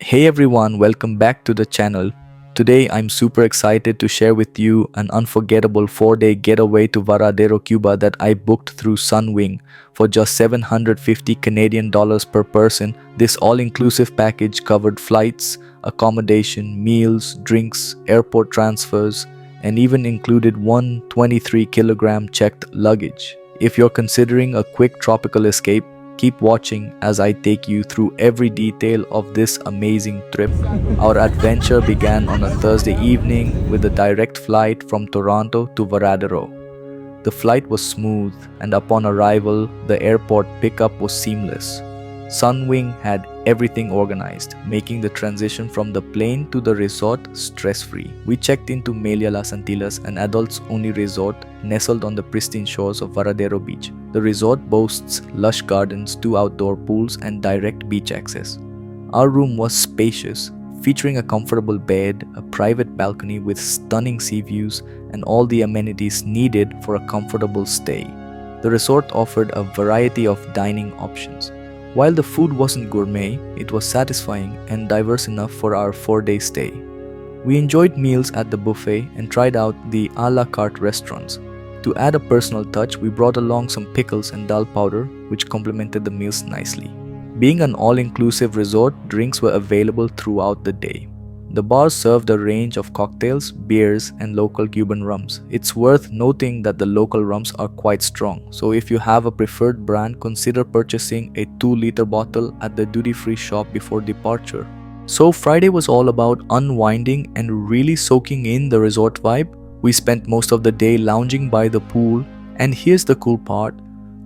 Hey everyone, welcome back to the channel. Today I'm super excited to share with you an unforgettable 4-day getaway to Varadero, Cuba that I booked through Sunwing for just 750 Canadian dollars per person. This all-inclusive package covered flights, accommodation, meals, drinks, airport transfers, and even included one 23-kilogram checked luggage. If you're considering a quick tropical escape, keep watching as I take you through every detail of this amazing trip. Our adventure began on a Thursday evening with a direct flight from Toronto to Varadero. The flight was smooth, and upon arrival, the airport pickup was seamless. Sunwing had everything organized, making the transition from the plane to the resort stress-free. We checked into Meliá Las Antillas, an adults-only resort nestled on the pristine shores of Varadero Beach. The resort boasts lush gardens, 2 outdoor pools, and direct beach access. Our room was spacious, featuring a comfortable bed, a private balcony with stunning sea views, and all the amenities needed for a comfortable stay. The resort offered a variety of dining options. While the food wasn't gourmet, it was satisfying and diverse enough for our 4-day stay. We enjoyed meals at the buffet and tried out the a la carte restaurants. To add a personal touch, we brought along some pickles and dal powder, which complemented the meals nicely. Being an all-inclusive resort, drinks were available throughout the day. The bar served a range of cocktails, beers, and local Cuban rums. It's worth noting that the local rums are quite strong, so if you have a preferred brand, consider purchasing a 2-liter bottle at the duty-free shop before departure. So Friday was all about unwinding and really soaking in the resort vibe. We spent most of the day lounging by the pool, and here's the cool part.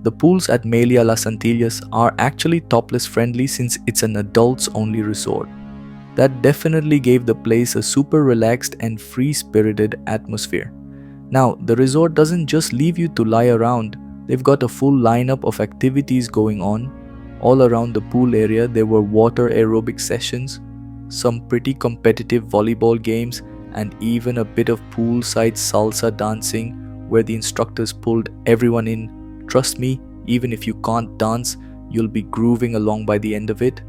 The pools at Meliá Las Antillas are actually topless friendly since it's an adults-only resort. That definitely gave the place a super relaxed and free-spirited atmosphere. Now, the resort doesn't just leave you to lie around. They've got a full lineup of activities going on. All around the pool area, there were water aerobic sessions, some pretty competitive volleyball games, and even a bit of poolside salsa dancing where the instructors pulled everyone in. Trust me, even if you can't dance, you'll be grooving along by the end of it.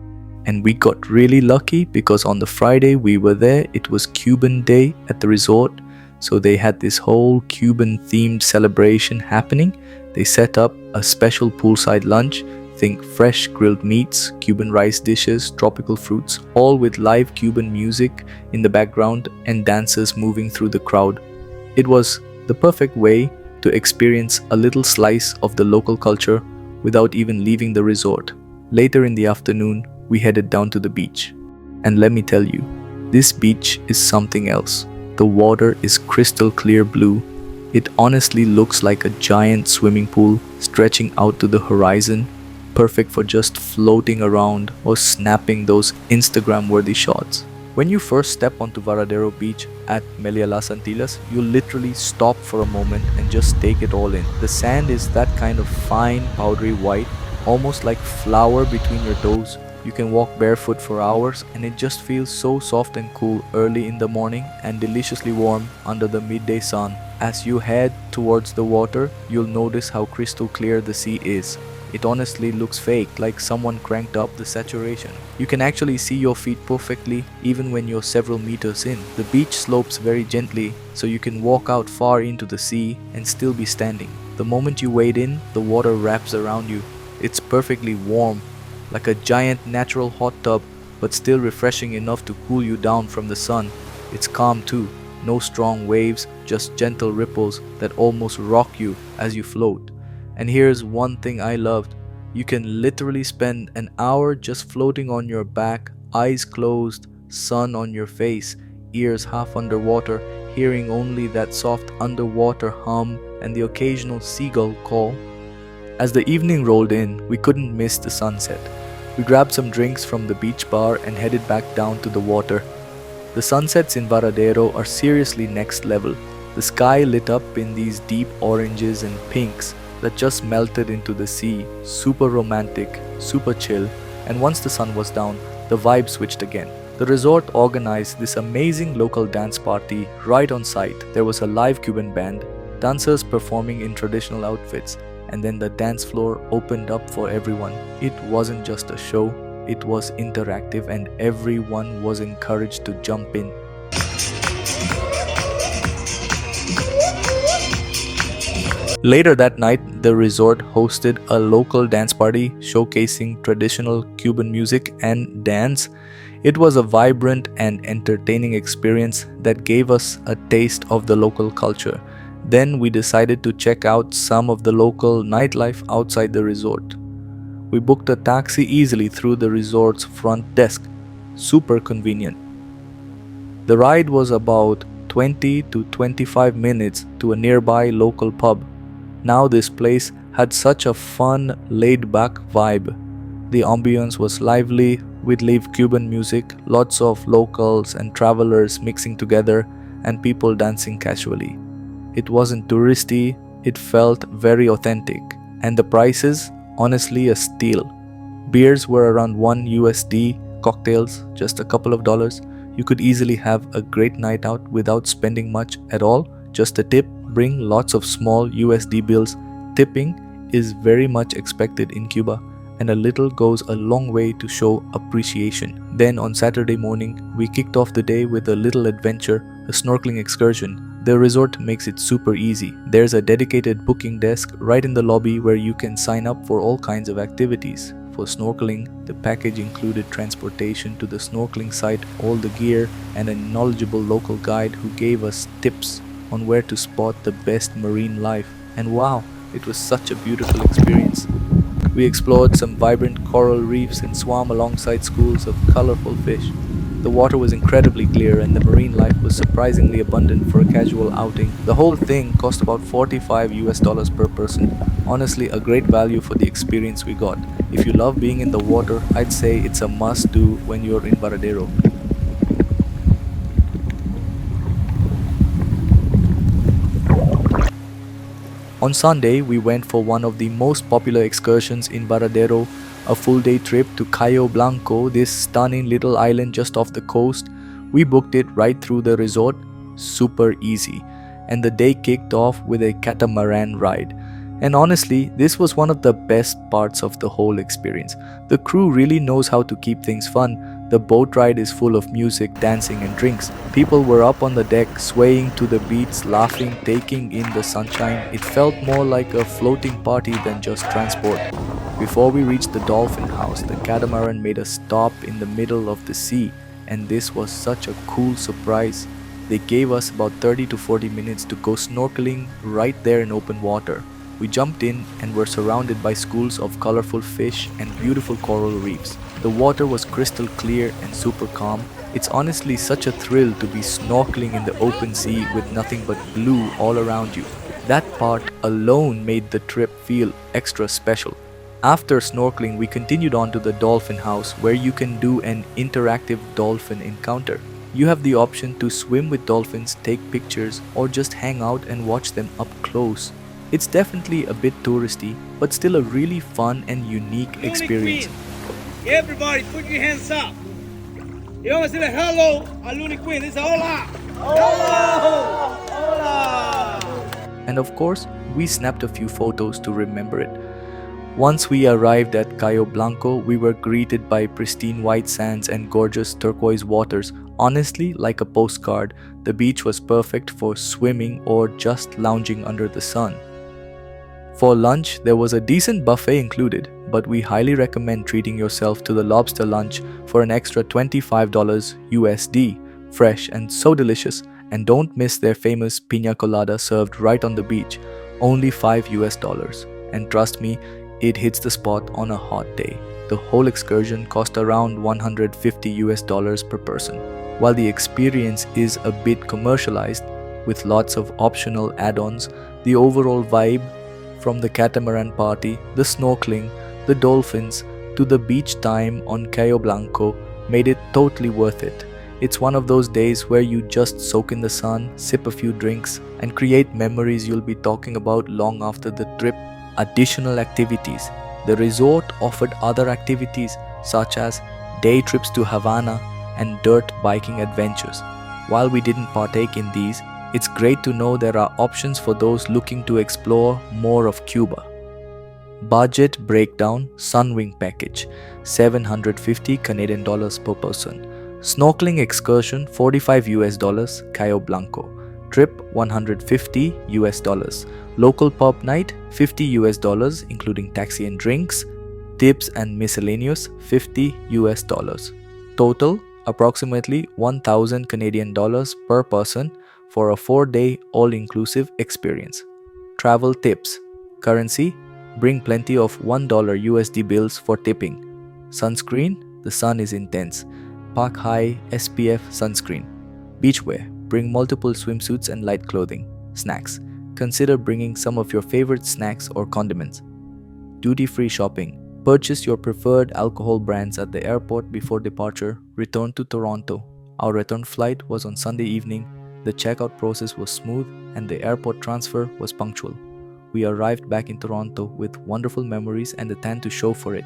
And we got really lucky because on the Friday we were there, it was Cuban Day at the resort. So they had this whole Cuban themed celebration happening. They set up a special poolside lunch. Think fresh grilled meats, Cuban rice dishes, tropical fruits, all with live Cuban music in the background and dancers moving through the crowd. It was the perfect way to experience a little slice of the local culture without even leaving the resort. Later in the afternoon, we headed down to the beach. And let me tell you, this beach is something else. The water is crystal clear blue. It honestly looks like a giant swimming pool stretching out to the horizon, perfect for just floating around or snapping those Instagram-worthy shots. When you first step onto Varadero Beach at Meliá Las Antillas, you literally stop for a moment and just take it all in. The sand is that kind of fine, powdery white, almost like flour between your toes. You can walk barefoot for hours and it just feels so soft and cool early in the morning and deliciously warm under the midday sun. As you head towards the water, you'll notice how crystal clear the sea is. It honestly looks fake, like someone cranked up the saturation. You can actually see your feet perfectly even when you're several meters in. The beach slopes very gently, so you can walk out far into the sea and still be standing. The moment you wade in, the water wraps around you. It's perfectly warm, like a giant natural hot tub, but still refreshing enough to cool you down from the sun. It's calm too, no strong waves, just gentle ripples that almost rock you as you float. And here's one thing I loved. You can literally spend an hour just floating on your back, eyes closed, sun on your face, ears half underwater, hearing only that soft underwater hum and the occasional seagull call. As the evening rolled in, we couldn't miss the sunset. We grabbed some drinks from the beach bar and headed back down to the water. The sunsets in Varadero are seriously next level. The sky lit up in these deep oranges and pinks that just melted into the sea, super romantic, super chill, and once the sun was down, the vibe switched again. The resort organized this amazing local dance party right on site. There was a live Cuban band, dancers performing in traditional outfits, and then the dance floor opened up for everyone. It wasn't just a show, it was interactive and everyone was encouraged to jump in. Later that night, the resort hosted a local dance party showcasing traditional Cuban music and dance. It was a vibrant and entertaining experience that gave us a taste of the local culture. Then we decided to check out some of the local nightlife outside the resort. We booked a taxi easily through the resort's front desk. Super convenient. The ride was about 20 to 25 minutes to a nearby local pub. Now this place had such a fun, laid-back vibe. The ambience was lively with live Cuban music, lots of locals and travelers mixing together, and people dancing casually. It wasn't touristy, it felt very authentic. And the prices, honestly a steal. Beers were around $1 USD, cocktails just a couple of dollars. You could easily have a great night out without spending much at all, just a tip. Bring lots of small USD bills. Tipping is very much expected in Cuba, and a little goes a long way to show appreciation. Then on Saturday morning, we kicked off the day with a little adventure, a snorkeling excursion. The resort makes it super easy. There's a dedicated booking desk right in the lobby where you can sign up for all kinds of activities. For snorkeling, the package included transportation to the snorkeling site, all the gear, and a knowledgeable local guide who gave us tips on where to spot the best marine life. And wow, it was such a beautiful experience. We explored some vibrant coral reefs and swam alongside schools of colorful fish. The water was incredibly clear and the marine life was surprisingly abundant for a casual outing. The whole thing cost about $45 per person. Honestly, a great value for the experience we got. If you love being in the water, I'd say it's a must-do when you're in Varadero. On Sunday, we went for one of the most popular excursions in Varadero, a full-day trip to Cayo Blanco, this stunning little island just off the coast. We booked it right through the resort, super easy, and the day kicked off with a catamaran ride. And honestly, this was one of the best parts of the whole experience. The crew really knows how to keep things fun. The boat ride is full of music, dancing and drinks. People were up on the deck, swaying to the beats, laughing, taking in the sunshine. It felt more like a floating party than just transport. Before we reached the dolphin house, the catamaran made a stop in the middle of the sea, and this was such a cool surprise. They gave us about 30 to 40 minutes to go snorkeling right there in open water. We jumped in and were surrounded by schools of colorful fish and beautiful coral reefs. The water was crystal clear and super calm. It's honestly such a thrill to be snorkeling in the open sea with nothing but blue all around you. That part alone made the trip feel extra special. After snorkeling, we continued on to the dolphin house where you can do an interactive dolphin encounter. You have the option to swim with dolphins, take pictures, or just hang out and watch them up close. It's definitely a bit touristy, but still a really fun and unique experience. Everybody put your hands up. You want to say hello, a Looney Queen. It's hola. Hola. Hola. And of course, we snapped a few photos to remember it. Once we arrived at Cayo Blanco, we were greeted by pristine white sands and gorgeous turquoise waters. Honestly, like a postcard, the beach was perfect for swimming or just lounging under the sun. For lunch, there was a decent buffet included, but we highly recommend treating yourself to the lobster lunch for an extra $25 USD. Fresh and so delicious. And don't miss their famous piña colada served right on the beach, only $5 US. And trust me, it hits the spot on a hot day. The whole excursion cost around $150 per person. While the experience is a bit commercialized, with lots of optional add-ons, the overall vibe, from the catamaran party, the snorkeling, the dolphins, to the beach time on Cayo Blanco, made it totally worth it. It's one of those days where you just soak in the sun, sip a few drinks, and create memories you'll be talking about long after the trip. Additional activities. The resort offered other activities such as day trips to Havana and dirt biking adventures. While we didn't partake in these, it's great to know there are options for those looking to explore more of Cuba. Budget breakdown Sunwing package 750 Canadian dollars per person. Snorkeling excursion 45 US dollars Cayo Blanco. Trip 150 US dollars. Local pub night 50 US dollars including taxi and drinks. Tips and miscellaneous 50 US dollars. Total approximately 1000 Canadian dollars per person for a 4-day all-inclusive experience. Travel tips. Currency: bring plenty of $1 USD bills for tipping. Sunscreen: the sun is intense. Pack high SPF sunscreen. Beachwear: bring multiple swimsuits and light clothing. Snacks: consider bringing some of your favorite snacks or condiments. Duty-free shopping: purchase your preferred alcohol brands at the airport before departure. Return to Toronto. Our return flight was on Sunday evening. The checkout process was smooth and the airport transfer was punctual. We arrived back in Toronto with wonderful memories and the tan to show for it.